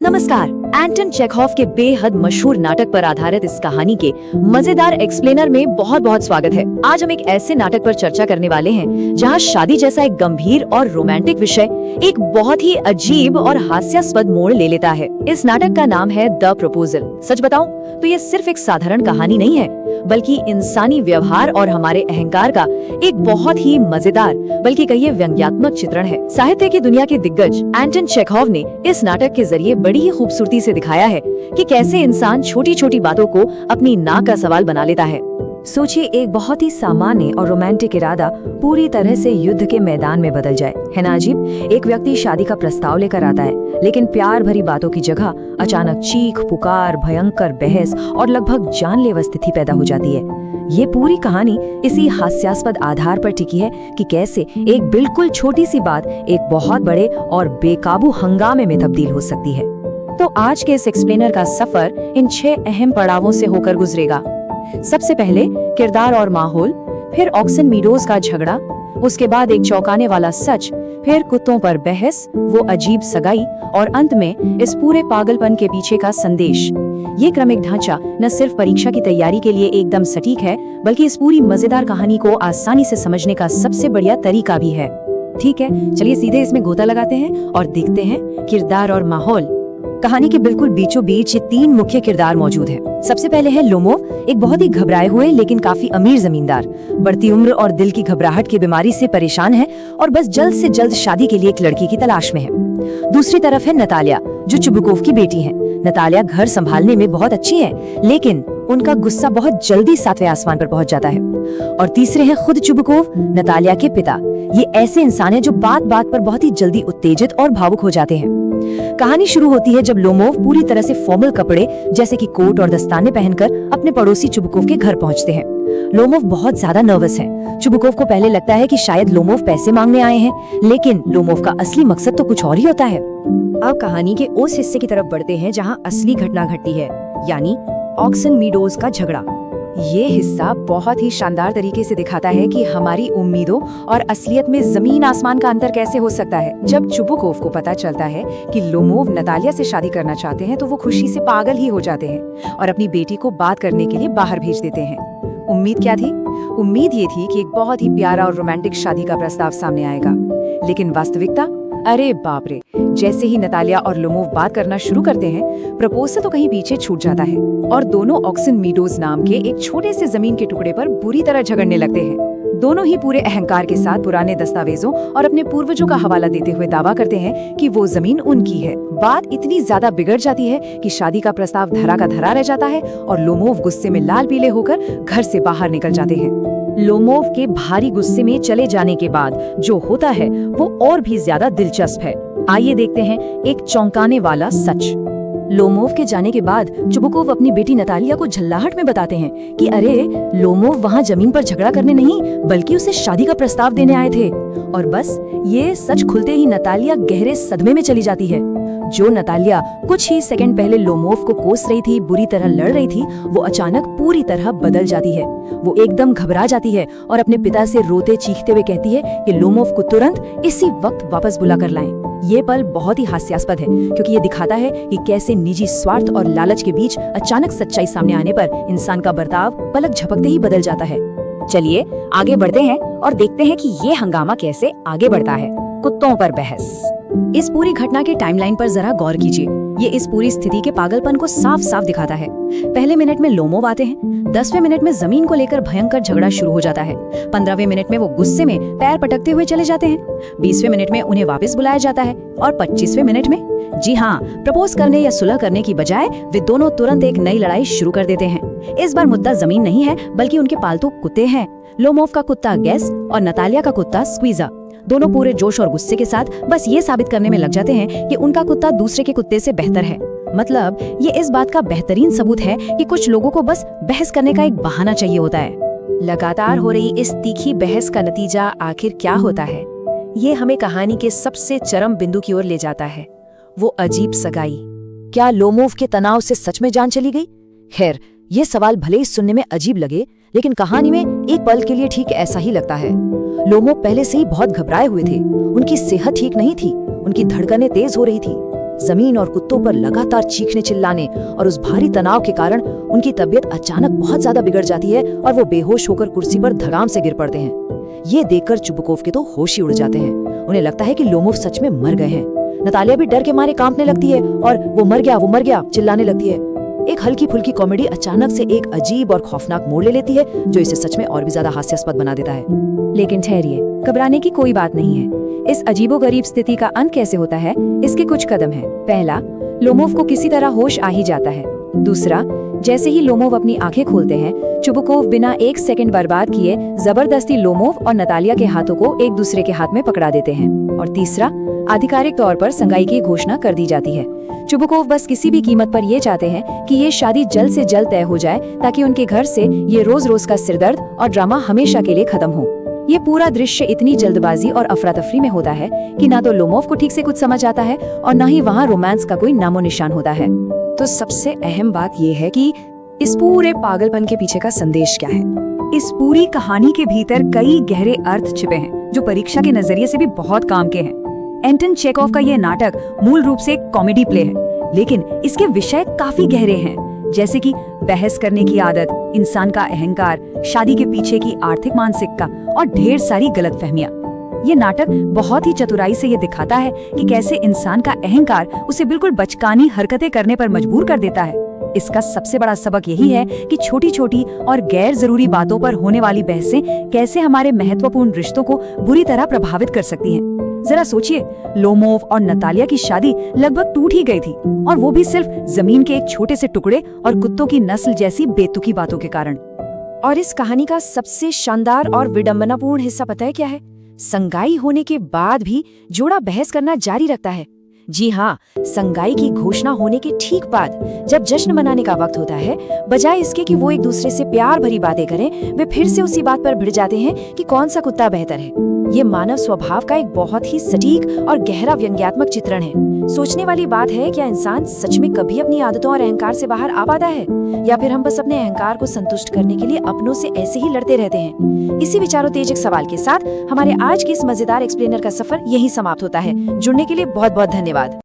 नमस्कार। एंटन चेखव के बेहद मशहूर नाटक पर आधारित इस कहानी के मजेदार एक्सप्लेनर में बहुत बहुत स्वागत है। आज हम एक ऐसे नाटक पर चर्चा करने वाले हैं जहां शादी जैसा एक गंभीर और रोमांटिक विषय एक बहुत ही अजीब और हास्यास्पद मोड़ ले लेता है। इस नाटक का नाम है द प्रपोजल। सच बताऊं तो ये सिर्फ एक साधारण कहानी नहीं है, बल्कि इंसानी व्यवहार और हमारे अहंकार का एक बहुत ही मजेदार बल्कि कहिए व्यंग्यात्मक चित्रण है। साहित्य की दुनिया के दिग्गज एंटन चेखव ने इस नाटक के जरिए बड़ी ही खूबसूरती से दिखाया है कि कैसे इंसान छोटी छोटी बातों को अपनी नाक का सवाल बना लेता है। सोचिए, एक बहुत ही सामान्य और रोमांटिक इरादा पूरी तरह से युद्ध के मैदान में बदल जाए, है ना अजीब? एक व्यक्ति शादी का प्रस्ताव लेकर आता है, लेकिन प्यार भरी बातों की जगह अचानक चीख पुकार, भयंकर बहस और लगभग जानलेवा स्थिति पैदा हो जाती है। ये पूरी कहानी इसी हास्यास्पद आधार पर टिकी है कि कैसे एक बिल्कुल छोटी सी बात एक बहुत बड़े और बेकाबू हंगामे में तब्दील हो सकती है। तो आज के इस एक्सप्लेनर का सफर इन 6 अहम पड़ावों से होकर गुजरेगा। सबसे पहले किरदार और माहौल, फिर ऑक्सन मीडोज का झगड़ा, उसके बाद एक चौंकाने वाला सच, फिर कुत्तों पर बहस, वो अजीब सगाई और अंत में इस पूरे पागलपन के पीछे का संदेश। ये क्रमिक ढांचा न सिर्फ परीक्षा की तैयारी के लिए एकदम सटीक है, बल्कि इस पूरी मजेदार कहानी को आसानी से समझने का सबसे बढ़िया तरीका भी है। ठीक है, चलिए सीधे इसमें गोता लगाते हैं और देखते हैं किरदार और माहौल। कहानी के बिल्कुल बीचों बीच ये 3 मुख्य किरदार मौजूद हैं। सबसे पहले है लोमोव, एक बहुत ही घबराए हुए लेकिन काफी अमीर जमींदार। बढ़ती उम्र और दिल की घबराहट की बीमारी से परेशान है और बस जल्द से जल्द शादी के लिए एक लड़की की तलाश में है। दूसरी तरफ है नतालिया, जो चुबुकोव की बेटी है। नतालिया घर संभालने में बहुत अच्छी है, लेकिन उनका गुस्सा बहुत जल्दी 7वें आसमान पर पहुंच जाता है। और तीसरे हैं खुद चुबुकोव, नतालिया के पिता। ये ऐसे इंसान हैं जो बात बात पर बहुत ही जल्दी उत्तेजित और भावुक हो जाते हैं। कहानी शुरू होती है जब लोमोव पूरी तरह से फॉर्मल कपड़े जैसे कि कोट और दस्ताने पहनकर अपने पड़ोसी चुबुकोव के घर पहुंचते हैं। लोमोव बहुत ज्यादा नर्वस है। चुबुकोव को पहले लगता है कि शायद लोमोव पैसे मांगने आए हैं, लेकिन लोमोव का असली मकसद तो कुछ और ही होता है। अब कहानी के उस हिस्से की तरफ बढ़ते हैं जहां असली घटना घटती है, यानी ऑक्सन मीडोज का झगड़ा। ये हिस्सा बहुत ही शानदार तरीके से दिखाता है कि हमारी उम्मीदों और असलियत में जमीन आसमान का अंतर कैसे हो सकता है। जब चुबुकोव को पता चलता है कि लोमोव नतालिया से शादी करना चाहते हैं, तो वो खुशी से पागल ही हो जाते हैं और अपनी बेटी को बात करने के लिए बाहर भेज देते हैं। उम्मीद क्या थी? उम्मीद ये थी कि एक बहुत ही प्यारा और रोमांटिक शादी का प्रस्ताव सामने आएगा, लेकिन वास्तविकता, अरे बाप रे! जैसे ही नतालिया और लोमोव बात करना शुरू करते हैं, प्रपोजल तो कहीं पीछे छूट जाता है और दोनों ऑक्सन मीडोज नाम के एक छोटे से जमीन के टुकड़े पर बुरी तरह झगड़ने लगते हैं। दोनों ही पूरे अहंकार के साथ पुराने दस्तावेजों और अपने पूर्वजों का हवाला देते हुए दावा करते हैं कि वो जमीन उनकी है। बात इतनी ज्यादा बिगड़ जाती है कि शादी का प्रस्ताव धरा का धरा रह जाता है और लोमोव गुस्से में लाल पीले होकर घर से बाहर निकल जाते हैं। लोमोव के भारी गुस्से में चले जाने के बाद जो होता है वो और भी ज्यादा दिलचस्प है। आइए देखते हैं एक चौंकाने वाला सच। लोमोव के जाने के बाद चुबुकोव अपनी बेटी नतालिया को झल्लाहट में बताते हैं कि अरे, लोमोव वहाँ जमीन पर झगड़ा करने नहीं बल्कि उसे शादी का प्रस्ताव देने आए थे। और बस ये सच खुलते ही नतालिया गहरे सदमे में चली जाती है। जो नतालिया कुछ ही सेकंड पहले लोमोव को कोस रही थी, बुरी तरह लड़ रही थी, वो अचानक पूरी तरह बदल जाती है। वो एकदम घबरा जाती है और अपने पिता से रोते चीखते हुए कहती है कि लोमोव को तुरंत इसी वक्त वापस बुला कर लाएं। ये पल बहुत ही हास्यास्पद है, क्योंकि ये दिखाता है कि कैसे निजी स्वार्थ और लालच के बीच अचानक सच्चाई सामने आने पर इंसान का बर्ताव पलक झपकते ही बदल जाता है। चलिए आगे बढ़ते हैं और देखते हैं कि ये हंगामा कैसे आगे बढ़ता है। कुत्तों पर बहस। इस पूरी घटना के टाइमलाइन पर जरा गौर कीजिए। ये इस पूरी स्थिति के पागलपन को साफ साफ दिखाता है। पहले मिनट में लोमोव आते हैं, 10वें मिनट में जमीन को लेकर भयंकर झगड़ा शुरू हो जाता है, 15वें मिनट में वो गुस्से में पैर पटकते हुए चले जाते हैं, 20वें मिनट में उन्हें वापस बुलाया जाता है और 25वें मिनट में, जी हाँ, प्रपोज करने या सुलह करने की बजाय वे दोनों तुरंत एक नई लड़ाई शुरू कर देते हैं। इस बार मुद्दा जमीन नहीं है, बल्कि उनके पालतू कुत्ते हैं। लोमोव का कुत्ता गैस और नतालिया का कुत्ता स्क्वीजा। दोनों पूरे जोश और गुस्से के साथ बस ये साबित करने में लग जाते हैं कि उनका कुत्ता दूसरे के कुत्ते से बेहतर है। मतलब ये इस बात का बेहतरीन सबूत है कि कुछ लोगों को बस बहस करने का एक बहाना चाहिए होता है। लगातार हो रही इस तीखी बहस का नतीजा आखिर क्या होता है? ये हमें कहानी के सबसे चरम बिंदु की ओर ले जाता है, वो अजीब सगाई। क्या लोमोव के तनाव से सच में जान चली गई? खैर, ये सवाल भले ही सुनने में अजीब लगे, लेकिन कहानी में एक पल के लिए ठीक ऐसा ही लगता है। लोमोव पहले से ही बहुत घबराए हुए थे। उनकी सेहत ठीक नहीं थी, उनकी धड़कनें तेज हो रही थी। जमीन और कुत्तों पर लगातार चीखने चिल्लाने और उस भारी तनाव के कारण उनकी तबीयत अचानक बहुत ज्यादा बिगड़ जाती है और वो बेहोश होकर कुर्सी पर धड़ाम से गिर पड़ते हैं। ये देखकर चुबुकोव के तो होश ही उड़ जाते हैं। उन्हें लगता है कि लोमोव सच में मर गए हैं। नतालिया भी डर के मारे कांपने लगती है और वो मर गया चिल्लाने लगती है। एक हल्की फुल्की कॉमेडी अचानक से एक अजीब और खौफनाक मोड़ ले लेती है, जो इसे सच में और भी ज्यादा हास्यास्पद बना देता है। लेकिन ठहरिए, घबराने की कोई बात नहीं है। इस अजीबोगरीब स्थिति का अंत कैसे होता है, इसके कुछ कदम हैं। पहला, लोमोव को किसी तरह होश आ ही जाता है। दूसरा, जैसे ही लोमोव अपनी आंखें खोलते हैं, चुबुकोव बिना एक सेकंड बर्बाद किए जबरदस्ती लोमोव और नतालिया के हाथों को एक दूसरे के हाथ में पकड़ा देते हैं। और तीसरा, आधिकारिक तौर पर संगाई की घोषणा कर दी जाती है। चुबुकोव बस किसी भी कीमत पर ये चाहते हैं कि ये शादी जल्द से जल्द तय हो जाए, ताकि उनके घर से ये रोज रोज का सिरदर्द और ड्रामा हमेशा के लिए खत्म हो। ये पूरा दृश्य इतनी जल्दबाजी और अफरा तफरी में होता है कि ना तो लोमोव को ठीक से कुछ समझ आता है और ना ही वहाँ रोमांस का कोई नामो निशान होता है। तो सबसे अहम बात ये है कि इस पूरे पागलपन के पीछे का संदेश क्या है। इस पूरी कहानी के भीतर कई गहरे अर्थ छिपे हैं, जो परीक्षा के नजरिए से भी बहुत काम के हैं। एंटन चेखोव का यह नाटक मूल रूप से एक कॉमेडी प्ले है, लेकिन इसके विषय काफी गहरे हैं, जैसे कि बहस करने की आदत, इंसान का अहंकार, शादी के पीछे की आर्थिक मानसिकता और ढेर सारी गलतफहमियां। ये नाटक बहुत ही चतुराई से ये दिखाता है कि कैसे इंसान का अहंकार उसे बिल्कुल बचकानी हरकतें करने पर मजबूर कर देता है। इसका सबसे बड़ा सबक यही है कि छोटी छोटी और गैर जरूरी बातों पर होने वाली बहसें कैसे हमारे महत्वपूर्ण रिश्तों को बुरी तरह प्रभावित कर सकती हैं। जरा सोचिए, लोमोव और नतालिया की शादी लगभग टूट ही गई थी, और वो भी सिर्फ जमीन के एक छोटे से टुकड़े और कुत्तों की नस्ल जैसी बेतुकी बातों के कारण। और इस कहानी का सबसे शानदार और विडंबनापूर्ण हिस्सा पता है क्या है? संगाई होने के बाद भी जोड़ा बहस करना जारी रखता है। जी हाँ, संगाई की घोषणा होने के ठीक बाद जब जश्न मनाने का वक्त होता है, बजाय इसके कि वो एक दूसरे से प्यार भरी बातें करें, वे फिर से उसी बात पर भिड़ जाते हैं कि कौन सा कुत्ता बेहतर है। ये मानव स्वभाव का एक बहुत ही सटीक और गहरा व्यंग्यात्मक चित्रण है। सोचने वाली बात है, क्या इंसान सच में कभी अपनी आदतों और अहंकार से बाहर आ पाता है, या फिर हम बस अपने अहंकार को संतुष्ट करने के लिए अपनों से ऐसे ही लड़ते रहते हैं? इसी विचारों तेज एक सवाल के साथ हमारे आज की इस मजेदार एक्सप्लेनर का सफर यहीं समाप्त होता है। जुड़ने के लिए बहुत बहुत धन्यवाद।